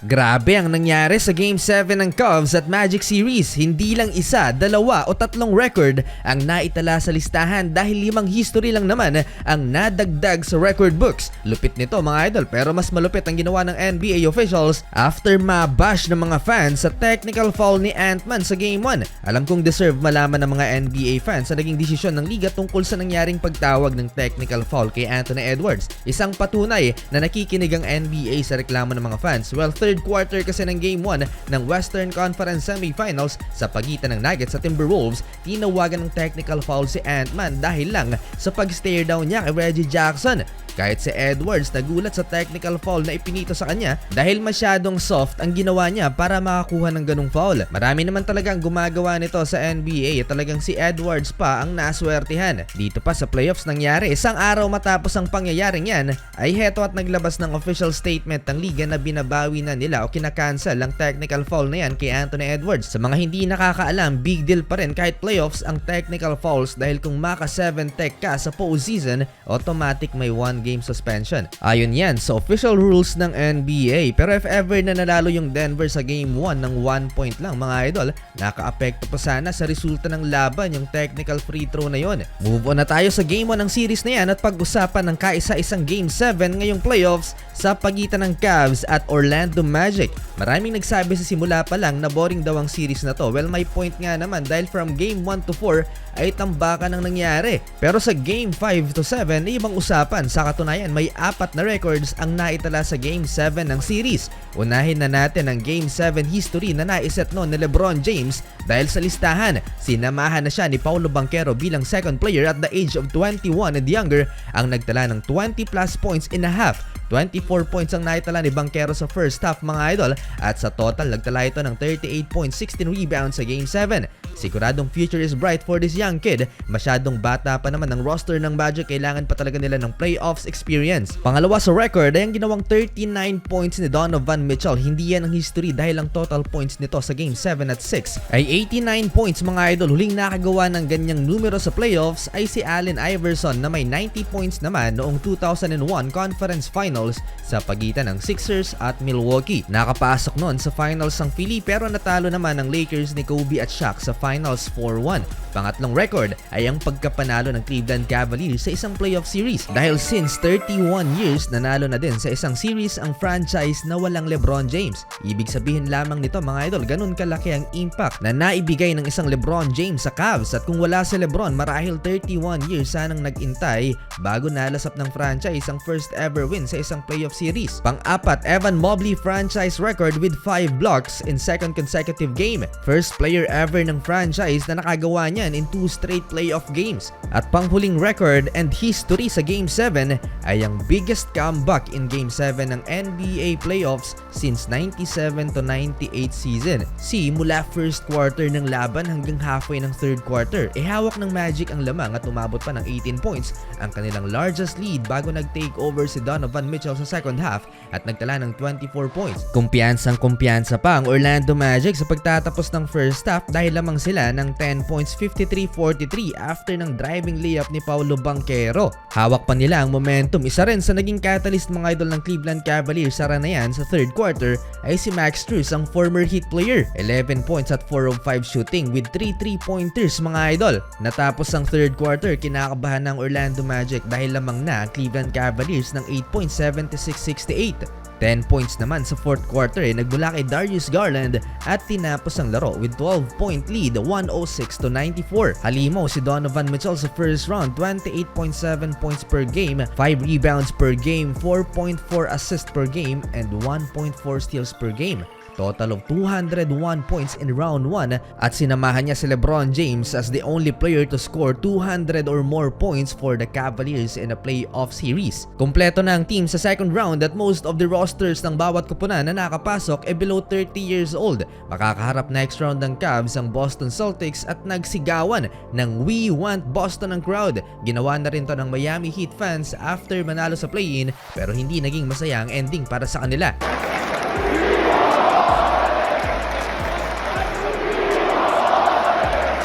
Grabe ang nangyari sa Game 7 ng Cavs at Magic Series. Hindi lang isa, dalawa o tatlong record ang naitala sa listahan dahil 5 history lang naman ang nadagdag sa record books. Lupit nito mga idol, pero mas malupit ang ginawa ng NBA officials after mabash ng mga fans sa technical foul ni Ant-Man sa Game 1. Alam kong deserve malaman ng mga NBA fans sa naging desisyon ng liga tungkol sa nangyaring pagtawag ng technical foul kay Anthony Edwards. Isang patunay na nakikinig ang NBA sa reklamo ng mga fans. Well, third quarter kasi ng Game 1 ng Western Conference Semifinals sa pagitan ng Nuggets at Timberwolves, tinawagan ng technical foul si Ant-Man dahil lang sa pag-stare down niya kay Reggie Jackson. Kahit si Edwards nagulat sa technical foul na ipinito sa kanya dahil masyadong soft ang ginawa niya para makakuha ng ganung foul. Marami naman talagang gumagawa nito sa NBA at talagang si Edwards pa ang naswertihan. Dito pa sa playoffs nangyari, isang araw matapos ang pangyayaring yan ay heto at naglabas ng official statement ng liga na binabawi na nila o kinakancel ang technical foul na yan kay Anthony Edwards. Sa mga hindi nakakaalam, big deal pa rin kahit playoffs ang technical fouls dahil kung maka 7 tech ka sa postseason, automatic may 1 game suspension. Ayon yan sa official rules ng NBA. Pero if ever na nanalo yung Denver sa Game 1 ng 1 point lang mga idol, naka-apekto pa sana sa resulta ng laban yung technical free throw na yon. Move on na tayo sa Game 1 ng series na yan at pag-usapan ng kaisa-isang Game 7 ngayong playoffs sa pagitan ng Cavs at Orlando Magic. Maraming nagsabi sa simula pa lang na boring daw ang series na to. Well, may point nga naman dahil from Game 1 to 4 ay tambakan ang nangyari. Pero sa Game 5 to 7 ay ibang usapan. Sa katunayan, may 4 na records ang naitala sa Game 7 ng series. Unahin na natin ang Game 7 history na naiset noon ni LeBron James dahil sa listahan, sinamahan na siya ni Paolo Banchero bilang second player at the age of 21 and younger ang nagtala ng 20 plus points in a half. 24 points ang naitala ni Banchero sa first half mga idol at sa total nagtala ito ng 38 points, 16 rebounds sa Game 7. Siguradong future is bright for this young kid. Masyadong bata pa naman ang roster ng Magic, kailangan pa talaga nila ng playoffs experience. Pangalawa sa record ay ang ginawang 39 points ni Donovan Mitchell. Hindi yan ang history dahil ang total points nito sa Game 7 at 6 ay 89 points mga idol. Huling nakagawa ng ganyang numero sa playoffs ay si Allen Iverson na may 90 points naman noong 2001 Conference Finals sa pagitan ng Sixers at Milwaukee. Nakapasok noon sa finals ang Philly pero natalo naman ng Lakers ni Kobe at Shaq sa Finals 4-1. Pangatlong record ay ang pagkapanalo ng Cleveland Cavaliers sa isang playoff series. Dahil since 31 years, nanalo na din sa isang series ang franchise na walang LeBron James. Ibig sabihin lamang nito mga idol, ganun kalaki ang impact na naibigay ng isang LeBron James sa Cavs. At kung wala si LeBron, marahil 31 years sanang nag-intay bago nalasap ng franchise ang first ever win sa isang playoff series. Pang-apat, Evan Mobley franchise record with 5 blocks in second consecutive game. First player ever ng franchise na nakagawa niyan in 2 straight playoff games. At panghuling record and history sa Game 7 ay ang biggest comeback in Game 7 ng NBA playoffs since 97 to 98 season. Mula first quarter ng laban hanggang halfway ng third quarter, hawak ng Magic ang lamang at umabot pa ng 18 points, ang kanilang largest lead bago nag-take over si Donovan Mitchell sa second half at nagtala ng 24 points. Kumpiyansang-kumpiyansa pa ang Orlando Magic sa pagtatapos ng first half dahil lamang sila ng 10 points 53-43 after ng driving layup ni Paolo Banchero. Hawak pa nila ang momentum. Isa rin sa naging catalyst mga idol ng Cleveland Cavaliers sa ranayan sa third quarter ay si Max Strus, ang former Heat player. 11 points at 4 of 5 shooting with 3 3-pointers mga idol. Natapos ang third quarter, kinakabahan ng Orlando Magic dahil lamang na ang Cleveland Cavaliers ng 8 points 76-68. 10 points naman sa fourth quarter nagmula kay Darius Garland at tinapos ang laro with 12-point lead 106-94. Halimaw si Donovan Mitchell sa first round, 28.7 points per game, 5 rebounds per game, 4.4 assists per game, and 1.4 steals per game. Total of 201 points in round 1 at sinamahan niya si LeBron James as the only player to score 200 or more points for the Cavaliers in a playoff series. Kompleto na ang team sa second round at most of the rosters ng bawat kupunan na nakapasok ay below 30 years old. Makakaharap next round ng Cavs ang Boston Celtics at nagsigawan ng "We Want Boston" ang crowd. Ginawa na rin to ng Miami Heat fans after manalo sa play-in pero hindi naging masaya ang ending para sa kanila.